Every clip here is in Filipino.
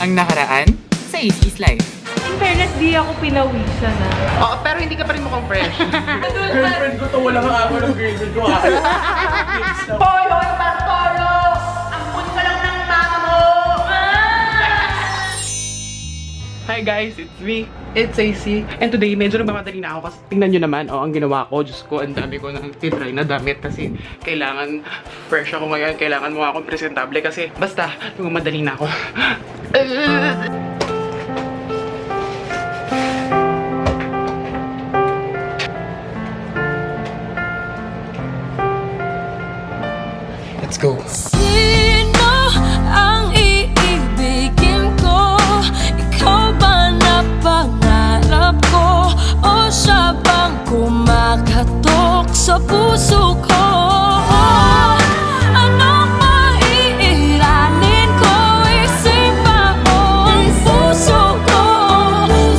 ang nakaraan sa AC's life. In fairness, di ako pinawisan na. Oo, pero hindi ka pa rin mukhang fresh. Girlfriend ko to, wala kang ako ng girlfriend ko ha. Hoy, hoy, Bartolo! Ampun ka lang ng mama mo! Hi guys, it's me. It's AC. And today, medyo nagmamadali na ako kasi tingnan nyo naman, ang ginawa ko. Diyos ko, ang dami ko nang titry na damit kasi kailangan fresh ako ngayon. Kailangan mukha akong presentable kasi basta, nagmamadali na ako. Let's go. Sino ang iibigin ko? Ikaw ba na pangarap ko? O siya bang kumakatok sa puso ko? Anong maiiranin ko? Isipan mo ang puso ko.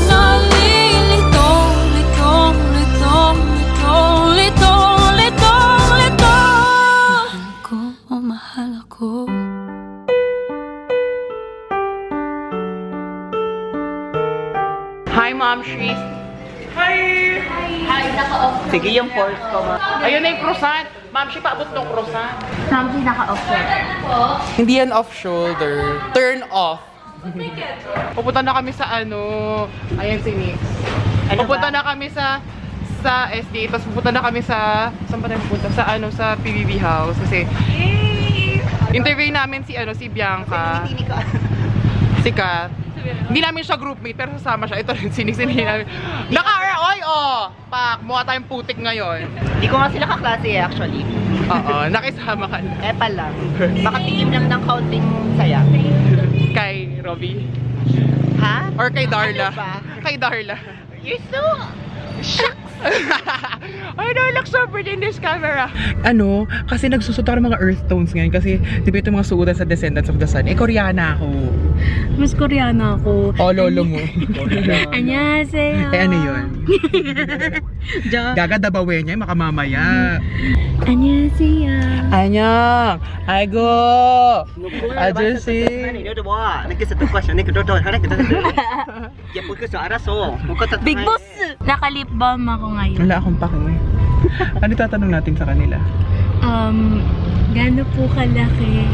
Nalilitong, litong, litong, litong, litong, litong, litong. Mahal ako. Hi, Mom Shrees. Hi, naka-off. Sige, yung pulse ko, Ma. Ayun na yung croissant. Ma'am, siya paabot ng croissant. Samsi, naka-off ko. Hindi yan off shoulder. Turn off. Pupunta na kami sa ano. Ayan si Nix. Pupunta na kami sa SDA. Tapos pupunta na kami sa... Saan pa tayo pupunta? Sa ano, sa PBB house. Kasi... interview namin si ano, si Bianca. Si Kat. Hindi namin siya groupmate, pero sasama siya. Ito rin, sinig-sinig namin. Naka-oy, oh! Pak, mukha tayong putik ngayon. Hindi ko nga sila kaklase eh, actually. Oo, nakisama ka na. Epa lang. Makatikim lang ng kaunting saya. Kay Robbie. Ha? Or kay Darla. Ano ba? Kay Darla. You're so... Shucks! I don't look so pretty in this camera. Ano? Kasi nagsusot ako ng mga earth tones ngayon. Kasi di ba ito mga suotan sa Descendants of the Sun? Eh, Koreana ako. Mas Koreana ako. Oh, lolo mo. Annyeonghaseyo. Eh, ano yun? Gaga dabawe niya, makamamaya. Annyeonghaseyo. Anyang! Aigo! Ajusi! Big Boss! Naka-lip balm ako ngayon. Wala akong pake. Ano tatanong natin sa kanila? Gaano po kalaki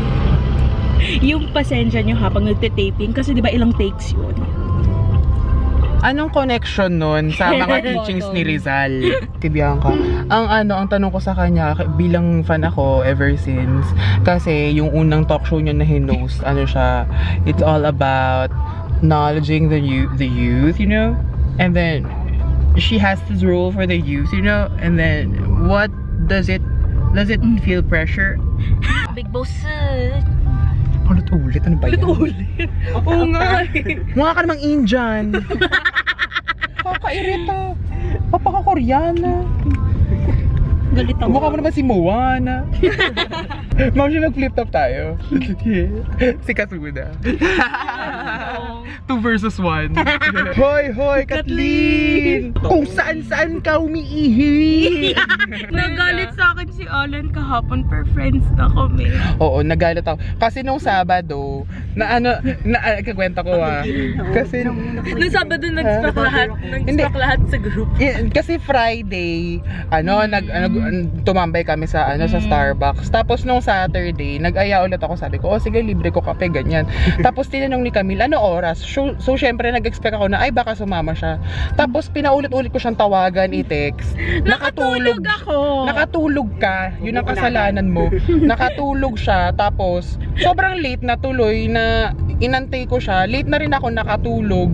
yung pasensya nyo habang nagte-taping? Kasi di ba ilang takes yun? Anong connection nun sa mga teachings ni Rizal? Si Bianca. Ang tanong ko sa kanya, bilang fan ako ever since, kasi yung unang talk show niya na hinost, ano siya, it's all about acknowledging the youth, you know? And then, she has this role for the youth, you know? And then, what does it feel pressure? Big Boss! Ano to ulit? Ano ba yan? Ulit? Oo nga Mukha ka namang Indian. Kakairita. Papaka-Koreana. Galit ako. Mukha mo naman si Moana. Ma'am, siya mag-flip top tayo. Si Kasuda. 2 versus 1. Hoy, hoy, Kathleen! Kung saan-saan ka umiihi! Nagalit sa akin si Alan kahapon, per friends na kami. Oo, nagalit ako. Kasi nung Sabado, kakwenta ko Kasi Nung Sabado nag-stock lahat. Nag-stock lahat sa group. kasi Friday, tumambay kami sa sa Starbucks. Tapos nung Saturday, nag-aya ulit ako, sabi ko, sige, libre ko kape, ganyan. Tapos tinanong ni Camille, ano oras? So syempre nag-expect ako na, ay baka sumama siya. Tapos pinaulit-ulit ko siyang tawagan, i-text. Nakatulog ako. Nakatulog ka, yun ang kasalanan mo. Nakatulog siya, tapos sobrang late na tuloy na inantay ko siya. Late na rin ako nakatulog.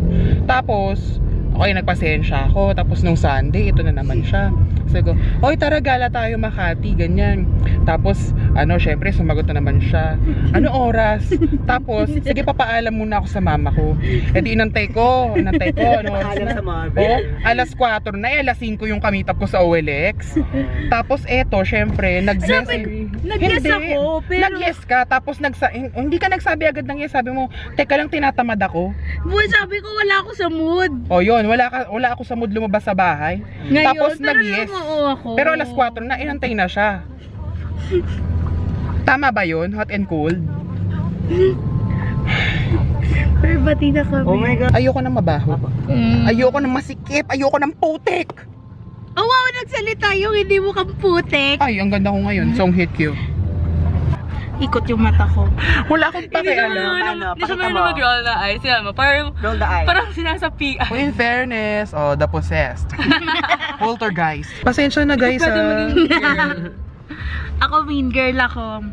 Tapos, okay, nagpasensya ako. Tapos nung Sunday, ito na naman siya. Sabi ko, oy, tara, gala tayo Makati, ganyan. Tapos, syempre, sumagot na naman siya. Ano oras? Tapos, sige, papaalam muna ako sa mama ko. E di inantay ko. Ano oras na? Oh, alas 4 na, alas 5 yung kamitap ko sa OLX. Tapos, eto, syempre, nag-yes ako, pero... Nag-yes ka, tapos hindi ka nagsabi agad ng yes. Sabi mo, teka lang, tinatamad ako. Boy, sabi ko wala ako sa mood. O yun, wala ako sa mood lumabas sa bahay. Ngayon, Tapos pero nag-yes. ako. Pero alas 4 na, inantay na siya. Tama ba yun? Hot and cold? Pero Pati na kami. Oh my God. Ayoko ng mabaho. Mm. Ayoko ng masikip. Ayoko ng putik. Oh, wow, nagsalita yung hindi mo kang putik. Ay, ang ganda ko ngayon. Song hit you. Ikot yung mata ko. Wala akong pakialam. Hindi sa mga mag-roll na eyes. Yan mo, parang Roll the eye. sinasapi. Oh, in fairness, the possessed. Poltergeist. Pasensya na guys Ako mean girl ako.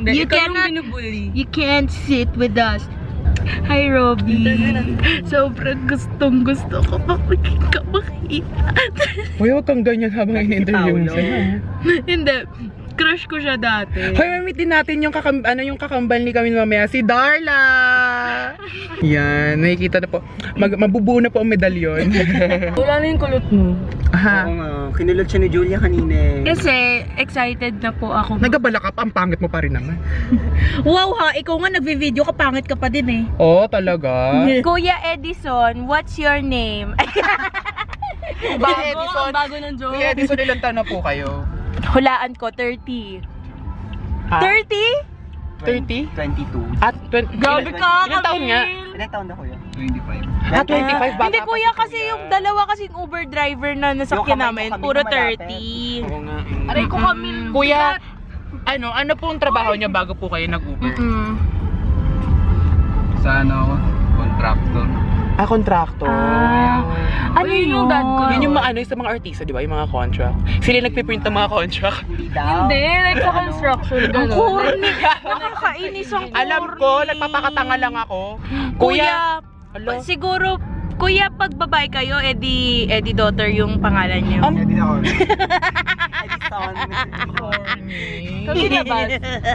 You can't sit with us. Hi, Robby. Sobrang gusto ko makikita. Uy, huwag kang ganyan habang in-interview mo siya. Hindi. Crush ko siya dati. Hoy, mamit din natin yung yung kakambal ni kami mamaya, si Darla! Yan, nakikita na po. Mabubuo na po ang medalyon. Wala na yung kulot mo. Aha. Oo nga, kinulot siya ni Julia kanina. Kasi excited na po ako. Nagabala ka pa, ang pangit mo pa rin naman. Wow ha, ikaw nga nagvi-video ka, pangit ka pa din eh. Oh, talaga? Kuya Edison, what's your name? Edison. Ang bago ng joke. Kuya Edison, ilang taon na po kayo? Hulaan ko, 30. Ha? 30? 30? 22. At 20? Grabe ka, Ilang taon nga? Ilang taon na kuya? 25. Ah, 25 bata Hindi pa kuya, si kasi yung dalawa kasing Uber driver na nasakyan Yung kamay namin, ko, puro kami 30. Oo nga. Aray ko kami. Kuya, ano po ang trabaho niyo bago po kayo nag-Uber? Sa contractor. Ah, contractor. Ano yung dad ko? Yun yung sa mga artista, di ba? Yung mga contract. Sila nagpiprint ng mga contract. Hindi, like sa construction. Ang corny. Nakakainis ang corny. Alam ko, nagpapakatanga lang ako. Kuya, Alo? siguro, kuya, pag babae kayo, Eddie daughter yung pangalan niyo. Edison. Kami labas.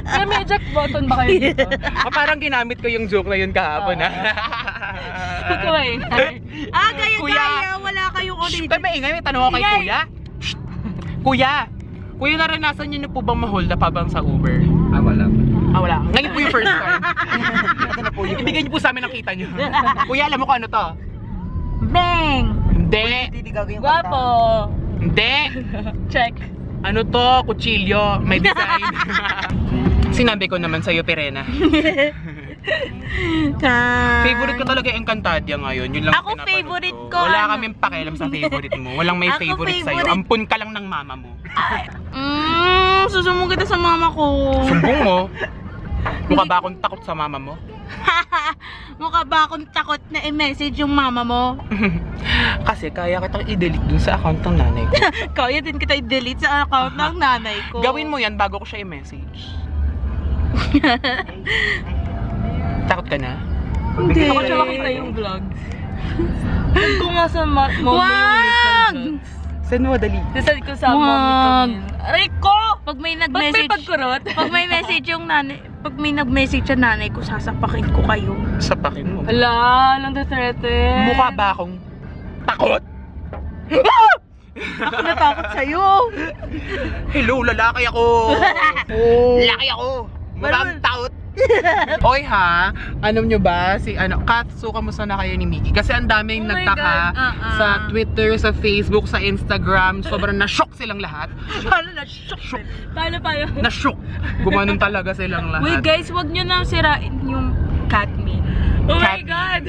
Kaya may eject button ba kayo dito? Parang ginamit ko yung joke na yun kahapon. Kuya. Gaya-gaya, wala kayong Shh, original. tayo maingay, may tanong ako kay Ingay. Kuya. Shh. Kuya, naranasan niyo na po bang ma-hold up habang sa Uber? Wala. Wala. Ngayon po yung first time. Ibigay niyo po sa amin ang kita niyo. Kuya, alam mo kung ano to? Bang! Hindi. Hindi gagawin Guwapo! Hindi. Check. Ano to? Kutsilyo. May design. Sinabi ko naman sa'yo, Perena. Favorite ko talaga yung Encantadia ngayon. Yun lang Ako ang pinapanood favorite ko, Wala ano? kaming pakialam sa favorite mo. Walang may Ako favorite sa'yo. favorite. Ampun ka lang ng mama mo. Susumbong kita sa mama ko. Sumbong mo? Mukha ba akong takot sa mama mo? Mukha ba akong takot na i-message yung mama mo? Kasi kaya kitang i-delete dun sa account ng nanay ko. Kaya din kita i-delete sa account ng nanay ko. Gawin mo yan bago ko siya i-message. Takot ka na? Hindi. Ako siya makita yung vlog. Kung nga sa mom Wag! Saan mo, dali? Nasad ko sa mom. Aray ko! Pag may nag-message. Pag may message yung nanay, pag may nag-message yung nanay ko, sasapakin ko kayo. Sapakin mo. Ala, nang threaten. Mukha ba akong takot? Ako natakot sa'yo. Hello, lalaki ako! Lalaki ako! Maraming takot! Oy ha, alam nyo ba, Kat, so kamusta na kayo ni Miggy? Kasi ang daming Oh my nagtaka God, sa Twitter, sa Facebook, sa Instagram. Sobrang na-shock silang lahat. Paano na-shock? Paano? Na-shock. Gumanon talaga silang lahat. Wait guys, wag nyo na sirain yung cat me. Oh my Cat God!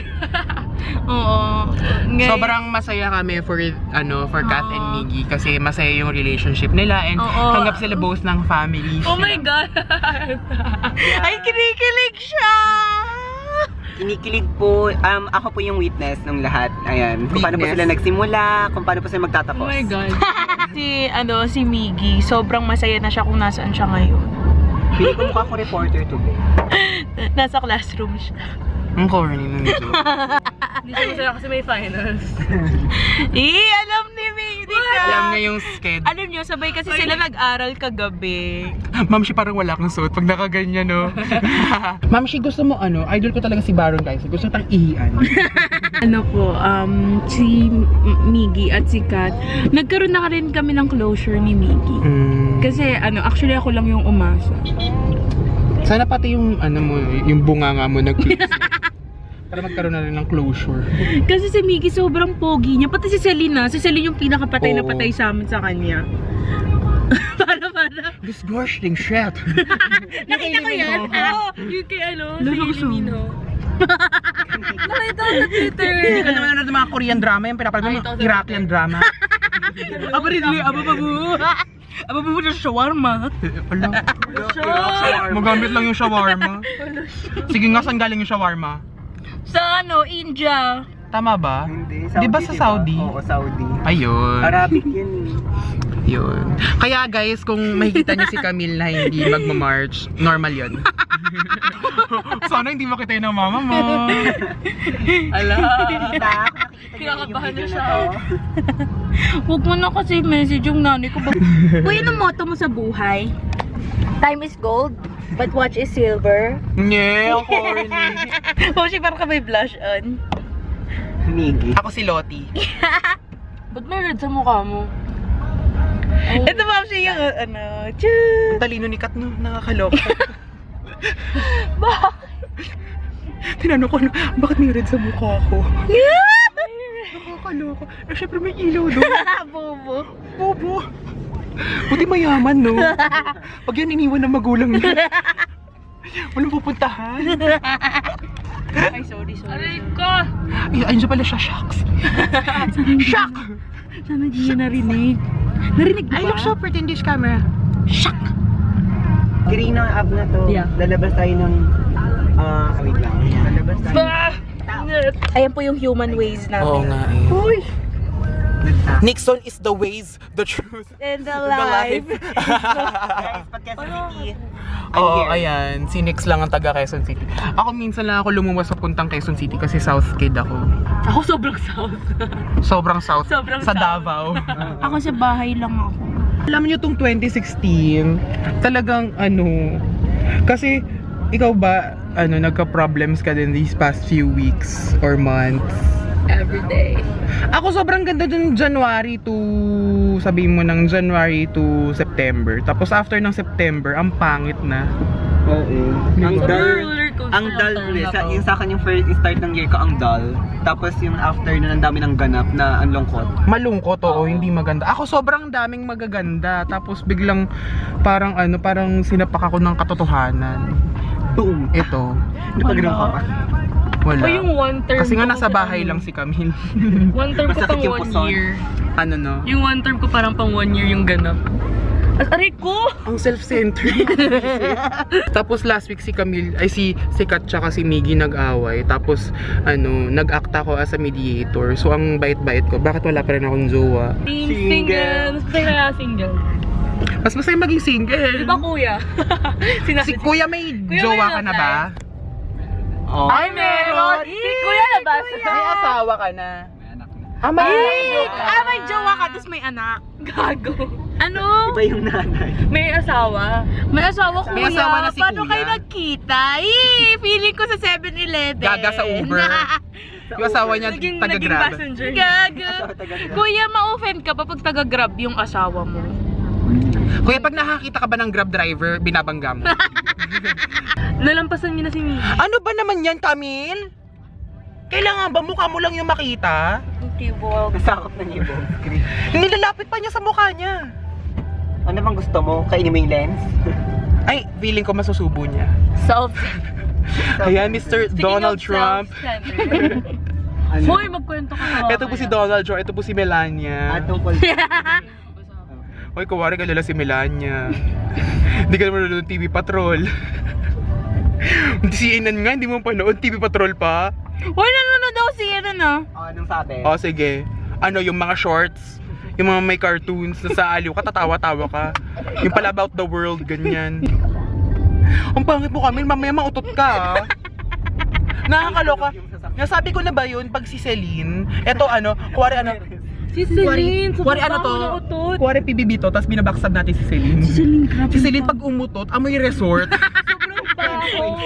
Oo. Ngayon- Sobrang masaya kami for Kat and Miggy kasi masaya yung relationship nila and Oo. tanggap sila both ng family. Oh my God! Ay, kinikilig siya! Kinikilig po, ako po yung witness ng lahat. Ayan, kung paano po Witness? sila nagsimula, kung paano po sila magtatapos. Oh my God. si Miggy, sobrang masaya na siya kung nasaan siya ngayon. Pili ko mukha ko reporter today. Nasa classroom siya. Ang corny nun ito. Hindi siya masaya kasi may finals. Alam ni Miggy ka! Alam niya yung schedule. Alam niyo, sabay kasi sila nag-aral kagabi. Ma'am, si parang wala kang suot pag nakaganyan, no? Ma'am, si gusto mo idol ko talaga si Baron, guys. Gusto tang ihian. Si Miggy at si Kat, nagkaroon na rin kami ng closure ni Miggy. Kasi actually ako lang yung umasa. Sana pati yung yung bunganga mo nag-click. Para magkaroon na rin ng closure. Kasi si Miggy sobrang pogi niya. Pati si Celine yung pinakapatay na Oo. patay sa amin sa kanya. Para. Disgusting shit. Nakita ko yan? Oo, yung kay si Hailey Minho. Nakita ko sa Twitter. Hindi ka naman nanonood ng mga Korean drama, yung pinapalagay mo Iraqian drama. Aba rin, aba babu. Aba babu na shawarma. Wala. Magamit lang yung shawarma. Sige nga, saan galing yung shawarma? Sa India. Tama ba? Hindi, Di ba sa Saudi? Oo, Saudi. Ayun. Arabic yun eh. Yun. Kaya guys, kung makikita niyo si Camille na hindi magmamarch, normal yun. Sana hindi makita yun ng mama mo. Ala. Kinakabahan na siya. Huwag mo na kasi message yung nanay ko. Kuya, anong motto mo sa buhay? Time is gold, but watch is silver. Nye, ang corny. Hoshi, parang ka may blush on. Migi. Ako si Lottie. Ba't may red sa mukha mo? Ito ma'am siya yung Ang talino ni Kat, no? Nakakaloka. Bakit? Tinanong ko, bakit may red sa mukha ko? Nakakaloka. Eh, syempre may ilaw doon. Bobo. Bobo. Buti mayaman, no? Pag yan iniwan ng magulang niya. Walang pupuntahan. Ay, sorry. Aray ko! Ay, ayun siya pala siya, shucks. Shock! Sana di niya narinig. Narinig ba? I look so pretty in this camera. Shock! Green ang app na to. Yeah. Lalabas tayo ng... wait lang. Lalabas tayo. Ayan po yung human ways natin. Oo nga eh. Uy! Nixon is the ways, the truth, And the life. Guys, podcast City. Oo, ayan. Si Nix lang ang taga Quezon City. Ako minsan lang ako lumuwas papuntang Quezon City kasi South Kid ako. Ako sobrang south. Sobrang South. Sobrang sa south. Davao. Ako sa bahay lang ako. Alam niyo tong 2016, talagang kasi ikaw ba, nagka-problems ka din these past few weeks or months? Every day. Ako sobrang ganda dun January to, sabihin mo ng January to September. Tapos after ng September, ang pangit na. Oo. Ang Diba? dull. Ang dull ulit. Yung sa akin yung first start ng year ko, ang dull. Tapos yung after nun, ang dami ng ganap na ang lungkot. Malungkot, oo, hindi maganda. Ako sobrang daming magaganda. Tapos biglang parang parang sinapak ako ng katotohanan. Boom. Ito. Hindi pa ganun ka pa. Wala. O yung one term Kasi nga ko nasa kasi bahay lang si Camille. One term ko Masakit pang yung 1 puson. year. Ano no? Yung one term ko parang pang 1 year yung ganap. Aray ko! Ang self-centered. Tapos last week si Camille, ay si Kat tsaka si Miggy nag-away. Tapos nag-act ako as a mediator. So ang bait-bait ko, bakit wala pa rin akong jowa? Single. Mas masaya na single. Mas masaya maging single. Di ba kuya? Si Kuya may Kuya, jowa may ka na love ba? Oh. Ay, meron! Si kuya na ba? May asawa ka na. May may jowa ka, tapos may anak. Gago. Ano? Iba yung nanay. May asawa. May asawa kuya. May asawa na si Paano kuya. kayo nagkita? Feeling ko sa 7-Eleven. Gaga sa Uber. Yung asawa niya Naging taga-grab. passenger. Gaga. Kuya, ma-offend ka pa pag taga-grab yung asawa mo. Kuya, pag nakakita ka ba ng grab driver, binabangga mo? Nalampasan niyo na si Mimi. Ano ba naman yan, Camille? Kailangan ba mukha mo lang yung makita? Nasakop na niya yung buong screen. Nilalapit pa niya sa mukha niya. Ano bang gusto mo? Kainin mo yung lens? Ay, feeling ko masusubo niya. Self. Ayan, Mr. Donald Trump. Ano? Hoy, magkwento ka. Ito po si Donald Trump, ito po si Melania. Tungkol. Hoy, kuwari kalala si Melania. Hindi ka naman nanonood TV Patrol. Si Inan nga, hindi mo panood TV Patrol pa. Hoy, nanonood daw si ano. Anong sabi? O sige, yung mga shorts, yung mga may cartoons na sa aliw ka, tatawa-tawa ka. Yung pala about the world, ganyan. Ang pangit mo kami, mamaya mautot ka ah. Nakakaloka. Nasabi ko na ba yun, pag si Celine, eto kuwari Si Celine. kuwari to, kuwari PBB to, tapos binabackstab natin si Celine. Si Celine pag umutot, amoy resort.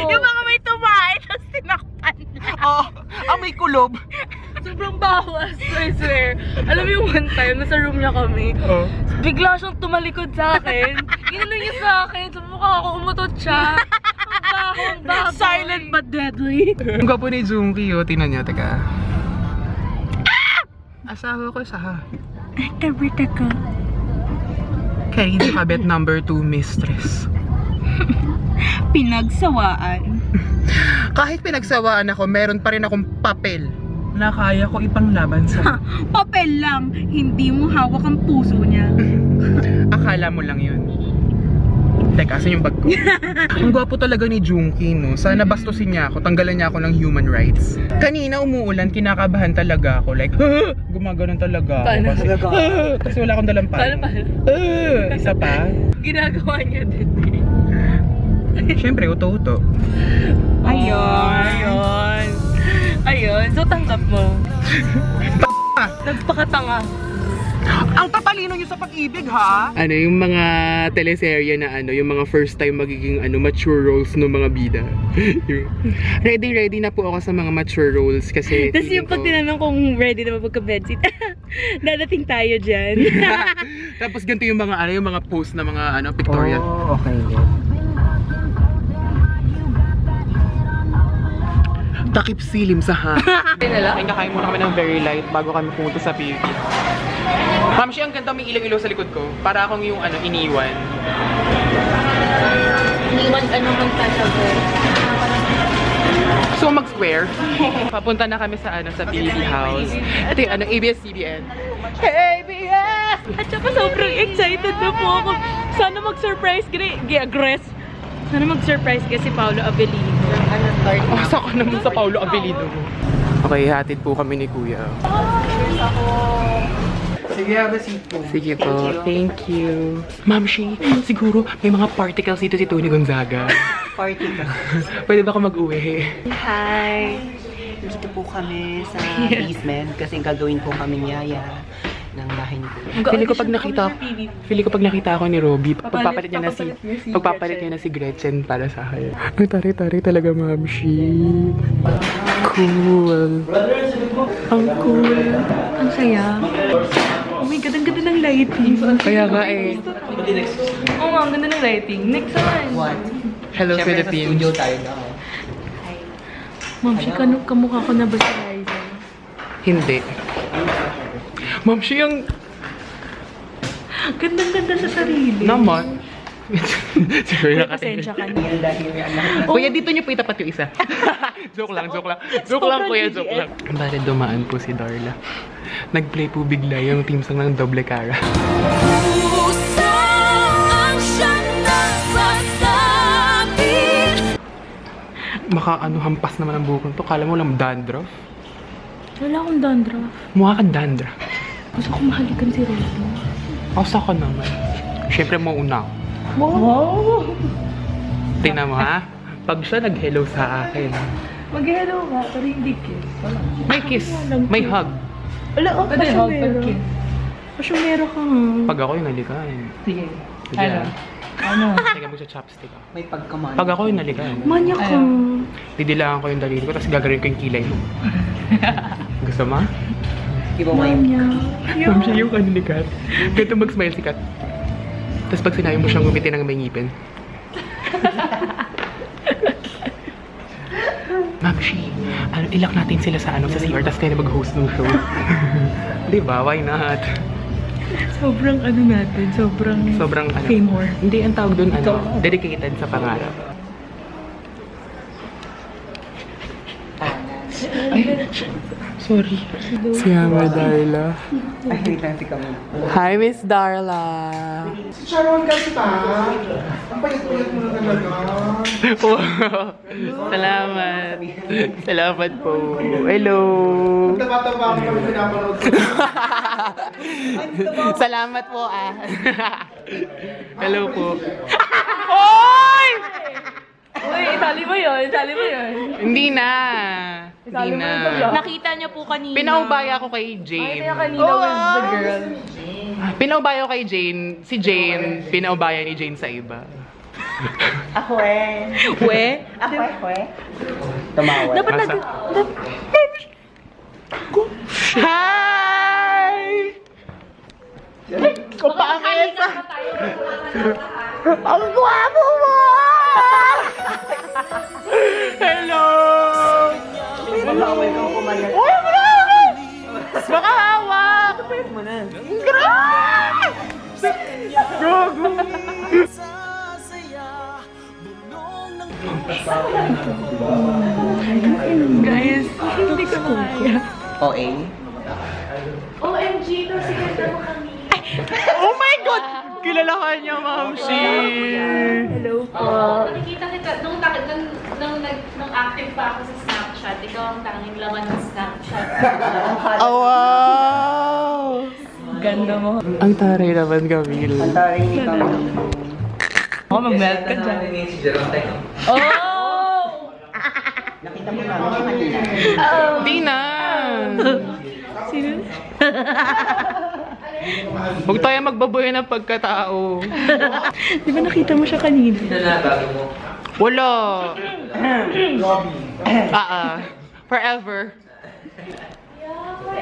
Yung mga may tumae, tapos tinakpan. Amoy kulob. Sobrang bawas, I swear. Alam mo yung one time, nasa room niya kami. Bigla siyang tumalikod sa akin. Ginano niya sa akin, sa mukha ako, umutot siya. Ang baho. Silent but deadly. Ang gwapo ni Junkie, tinan niyo, teka. Asawa ko sa Tabrita ka. Karina Kabet number 2 mistress. Pinagsawaan. Kahit pinagsawaan ako, meron pa rin akong papel na kaya ko ipanglaban sa. Papel lang, hindi mo hawak ang puso niya. Akala mo lang yun. Teka, asan yung bag ko? Ang gwapo talaga ni Junkie, no? Sana bastusin niya ako, tanggalan niya ako ng human rights. Kanina umuulan, kinakabahan talaga ako. Like, gumaganon talaga ako. Paano? Kasi wala akong dalang pan. Paano? Isa pa? Ginagawa niya din. Siyempre, uto-uto. Ayun. Ayun. So, tanggap mo. Nagpakatanga. Ang tatalino niyo sa pag-ibig, ha? Ano, yung mga teleserye na ano, yung mga first time magiging ano, mature roles ng mga bida. Ready na po ako sa mga mature roles kasi Tapos yung pag tinanong kung ready na ba magka-bedsit, dadating tayo dyan. Tapos ganito yung mga ano, yung mga post na mga ano, pictorial. Oh, okay. Takip silim sa ha. Kakain muna kami ng very light bago kami pumunta sa PUP. Ma'am, siya ang ganda, may ilaw-ilaw sa likod ko. Para akong yung ano, iniwan. Iniwan ano man sasabi. So mag-square. Papunta na kami sa ano, sa PUP house. Ito yung ano, ABS-CBN. ABS! At saka sobrang excited na po ako. Sana mag-surprise Aggress. Sana mag-surprise kasi Paolo Avellino. Oh, saka naman sa Paulo Avellino. Okay, hatid po kami ni Kuya. Sige, have a seat po. Sige po, thank you. Ma'am Shi, siguro may mga particles dito si Tony Gonzaga. Party ka. Pwede ba ako mag-uwi? Hi! Dito po kami sa basement kasi gagawin po kami niyaya ng bahay ni Kuya. Feeling ko pag nakita ako ni Robby, pagpapalit niya na si Gretchen para sa akin. Ay, tari-tari talaga, Ma'am Shi. Cool. Ang cool. Ang saya. Oh my God, ang ganda ng lighting. Kaya nga eh. Oo nga, ang ganda ng lighting. Next one. What? Hello, Siyempre sa Philippines. studio tayo na. Ma'am, si kamukha ko na ba si Liza? Hindi. Ma'am Shi, ang Gandang-ganda sa sarili. naman. Sorry, May pasensya ka na. Kuya, dito niyo po itapat yung isa. Joke lang, kuya, joke lang. Bale, dumaan po si Darla. Nag-play po bigla yung team song ng Doble Cara. Puso ang siyang nasasabi. Hampas naman ang bukong to. Kala mo lang dandruff. Wala akong dandruff. Mukha kang dandruff. Gusto ko mahalikan si Robby. Asa ka naman. Siyempre, mauna ako. Wow! Tingnan mo, ha? Pag siya nag-hello sa akin, Mag-hello ka, pero hindi kiss. may kiss, may hug. Wala ako, pasyumero. Pasyumero ka nga. Pag ako yung nalikan. Sige. Ano? Ano? Teka mo sa chopstick ako. May pagkaman. Pag ako yung nalikan, Manyak ka. didilaan ko yung daliri ko, tapos gagawin ko yung kilay mo. Gusto mo? Iba mo yung... Manyak. Ma'am siya yung kanilikat. Ganito mag-smile si Kat. Tapos pag sinabi mo siyang gumiti ng may ngipin. Ma'am Shi, ilak natin sila sa sa CR, tapos tayo na mag-host ng show. Di ba? Why not? Sobrang ano natin, Sobrang ano. fame whore. Hindi, ang tawag doon, dedicated sa pangarap. Ay, sorry. Si Ama Darla. Ay, wait lang, tika mo. Hi, Miss Darla. Sharon kasi ta. Ang payat-payat mo na talaga. Wow. Salamat. Salamat po. Hello. Ang taba-taba ako kami pinapanood ko. Salamat po Hello po. Oy! Uy, isali mo yun. Hindi na. Nakita niya po kanina. Pinaubaya ko kay Jane. Kanina with the girl. Pinaubaya ko kay Jane. Si Jane, pinaubaya ni Jane sa iba. Ako eh. We? Ako eh. Tumawa. Dapat Nasa- Hi! Kapangit! Ang gwapo mo! Hello! Malaway ka ako kumalat. Uy, grabe! Baka hawak! mo na. Grabe! Gago! Guys, hindi ko kaya. OA? OMG, kasi ganda mo kami. Oh my God! Kilala ka niya, Ma'am Shi! Hello po. Nakikita kita, nung active pa ako sa Snapchat, ikaw ang tanging laman ng Snapchat. Oh, wow! Ganda mo. Ang taray naman, Camille. Ang taring ni Camille. Ako, mag-melt ka dyan. Si Jerome Tech. Oh! Nakita mo namin siya kanina. Di na! Sino? Huwag tayo magbaboy ng pagkatao. Di ba nakita mo siya kanina? Wala. Forever.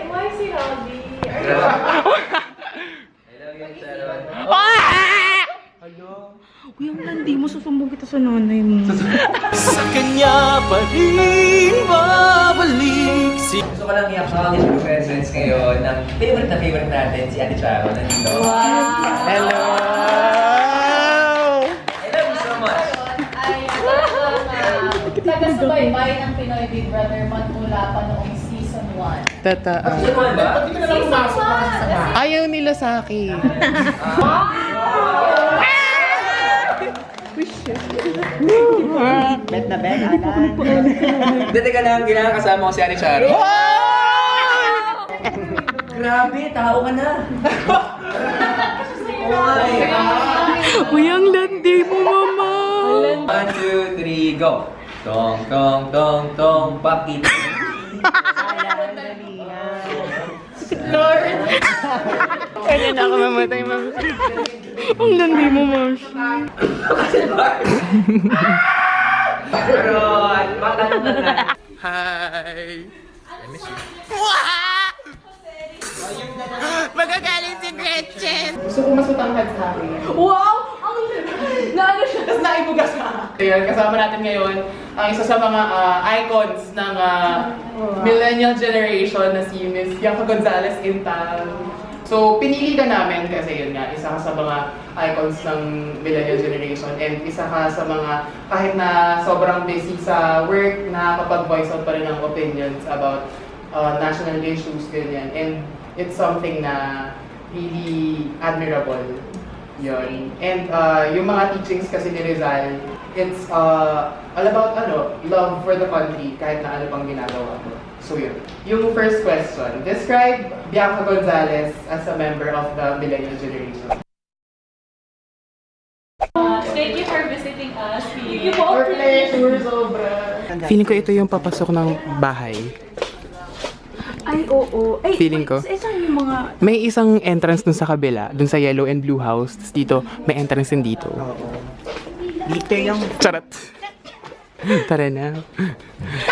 Why si Robby? Uy, ang landi mo, susumbong kita sa nanay mo. Sa kanya pa rin babalik Gusto ko lang i-acknowledge yung presence ngayon ng favorite natin, si Ate Charo. Nandito. Hello! I love you so much. Ay, taga-subaybay ng Pinoy Big Brother magmula pa noong season 1. Tataan. Ano ba? Season 1! Ayaw nila sa akin. Bet na bet, Alan. Hindi, teka lang, kasama ko si Ate Charo. Grabe, tao ka na. Uy, ang landi mo, mama. 1, 2, 3, go. Tong, tong, tong, tong, bakit? Kaya na ako mamatay, Ma'am. Ang landi mo, mama. Pero, bakit na? Hi! Magagaling si Gretchen! Gusto ko mas matangkad sa akin. Wow! Ang naano siya. Tapos naibugas ka. Ayan, kasama natin ngayon ang isa sa mga icons ng millennial generation na si Miss Bianca Gonzalez Intal. So, pinili ka namin kasi yun nga, isa ka sa mga icons ng millennial generation and isa ka sa mga kahit na sobrang busy sa work, nakakapag-voice out pa rin ng opinions about national issues, ganyan. And it's something na really admirable. Yun. And yung mga teachings kasi ni Rizal, it's all about love for the country kahit na ano pang ginagawa mo. So yun. Yung first question, describe Bianca Gonzalez as a member of the millennial generation. Thank you for visiting us. Thank you Our pleasure, sobra. Feeling ko ito yung papasok ng bahay. Ay, oo. Ay, Feeling ko. Saan yung mga... May isang entrance dun sa kabila, dun sa yellow and blue house. Tapos dito, may entrance din dito. Dito yung... Charot! Tara na.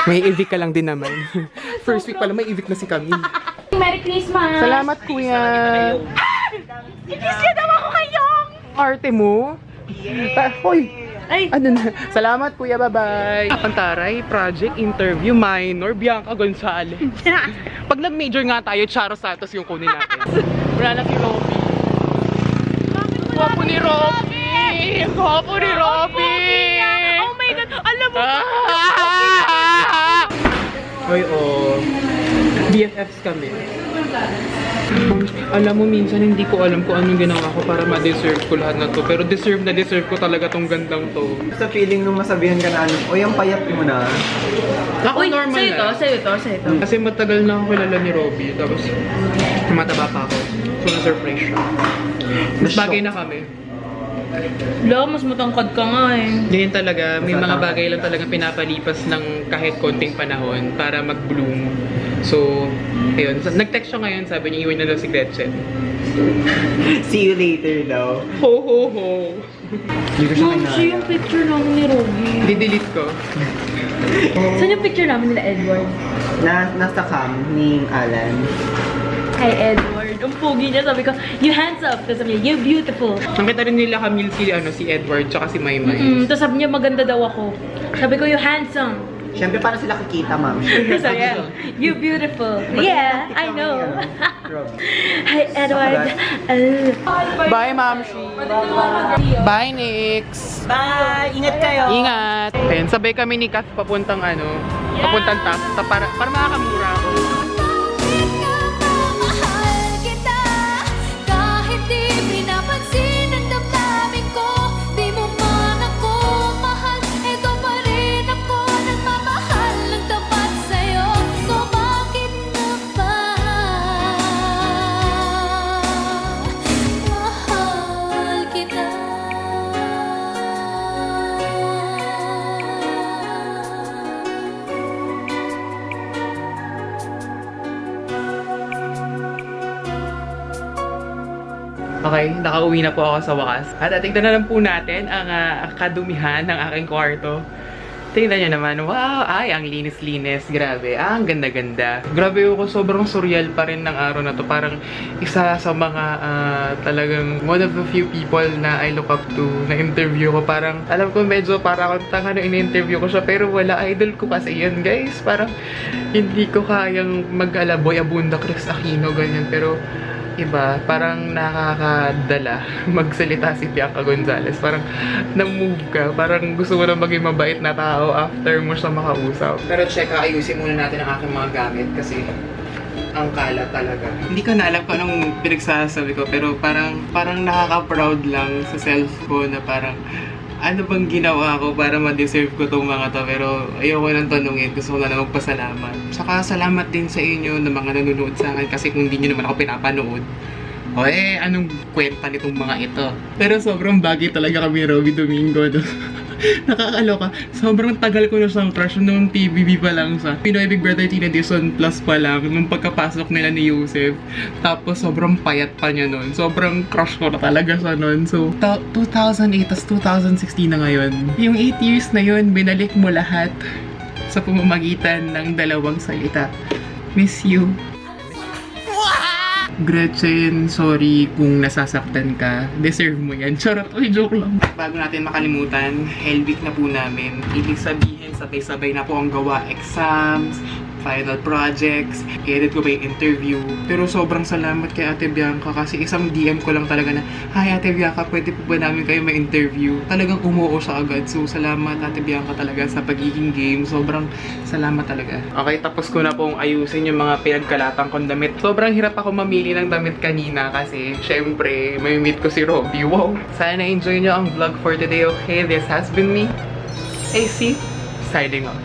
May evic ka lang din naman. First week pala, may evic na si Camille. Merry Christmas! Salamat, kuya! Inisya daw ako kayong! Arte mo? Hoy! Ay! Ano na? Salamat, kuya. Bye-bye! Pantaray, project, interview, minor, Bianca Gonzalez. Pag nag-major nga tayo, Charo Santos yung kunin natin. Wala na si Robby. Gwapo ni Robby! Gwapo ni Robby! Oh my God! Alam mo! Hoy, BFFs kami. Alam mo, minsan hindi ko alam kung anong ginawa ko para ma-deserve ko lahat na to. Pero deserve ko talaga tong gandang to. Sa feeling nung masabihan ka na o yung payat mo na. Ako normal sa'yo to, na. sa'yo to, sa'yo to. Kasi matagal na ako kilala ni Robby. Tapos, mataba pa ako. So, na-surprise siya. Mas bagay na kami. Wala, mas matangkad ka nga eh. Ganyan talaga. May mga bagay lang talaga pinapalipas ng kahit konting panahon para mag-bloom. So, ayun. Nag-text siya ngayon, sabi niya, iwan na daw si Gretchen. See you later daw. Ho, ho, ho. Hindi ko siya Ma'am, siya yung picture namin ni Robby. Didelete ko. Saan yung picture namin nila Edward? Nasa cam ni Alan. Hi Edward. Ang pogi niya, sabi ko, you hands up. Tapos sabi niya, you beautiful. Nakita rin nila Camille si Edward tsaka si Maymay. Tapos sabi niya, maganda daw ako. Sabi ko, you handsome. Siyempre, paano sila kikita, ma'am? So yeah, you beautiful. Yeah, I know. Hi, Edward. Bye, Ma'am Shi. Bye, Nix. Bye! Ingat kayo! Ingat. Ayan, sabay kami ni Kath papuntang papuntang taas para makakamura ako. Mahal kita, kahit di pinapansin ang damdamin ko. Di mo man ako mahal, ito pa rin ako nagmamahal ng tapat sa'yo. So bakit na ba mahal kita? Okay, nakauwi na po ako sa wakas. At tignan na lang po natin ang kadumihan ng aking kwarto. Tingnan nyo naman, wow, ay, ang linis-linis. Grabe, ang ganda-ganda. Grabe ako, sobrang surreal pa rin ng araw na to. Parang isa sa mga talagang one of the few people na I look up to, na interview ko. Parang, alam ko medyo para akong tanga na in-interview ko siya, pero wala, idol ko kasi yun, guys. Parang, hindi ko kayang mag-alaboy, Abunda, Chris Aquino, ganyan. Pero, iba, parang nakakadala magsalita si Bianca Gonzalez. Parang na-move ka. Parang gusto mo na maging mabait na tao after mo siya makausap. Pero check, ayusin muna natin ang aking mga gamit kasi ang kalat talaga. Hindi ko na alam kung anong pinagsasabi ko, pero parang nakaka-proud lang sa self ko na parang ano bang ginawa ko para ma-deserve ko tong mga to, pero ayoko nang tanungin, gusto ko na lang magpasalamat. Saka salamat din sa inyo na mga nanonood sa akin kasi kung hindi nyo naman ako pinapanood, o anong kwenta nitong mga ito. Pero sobrang bagay talaga kami Robby Domingo, no? Nakakaloka. Sobrang tagal ko na siyang crush nung PBB pa lang sa Pinoy Big Brother Teen Edition Plus pa lang nung pagkapasok nila ni Yusef. Tapos sobrang payat pa niya nun. Sobrang crush ko na talaga siya nun. So 2008 tas 2016 na ngayon. Yung 8 years na yun, binalik mo lahat sa pamamagitan ng dalawang salita. Miss you. Gretchen, sorry kung nasasaktan ka. Deserve mo yan. Charot. Uy, joke lang. Bago natin makalimutan, Hell Week na po namin. Ibig sabihin, sabay-sabay na po ang gawa. Exams, final projects, edit ko pa yung interview. Pero sobrang salamat kay Ate Bianca kasi isang DM ko lang talaga na, "Hi Ate Bianca, pwede po ba namin kayo ma-interview?" Talagang umuo siya agad. So salamat Ate Bianca talaga sa pagiging game. Sobrang salamat talaga. Okay, tapos ko na pong ayusin yung mga pinagkalatang kong damit. Sobrang hirap ako mamili ng damit kanina kasi syempre may meet ko si Robby. Wow! Sana enjoy nyo ang vlog for today, okay? This has been me, AC, signing off.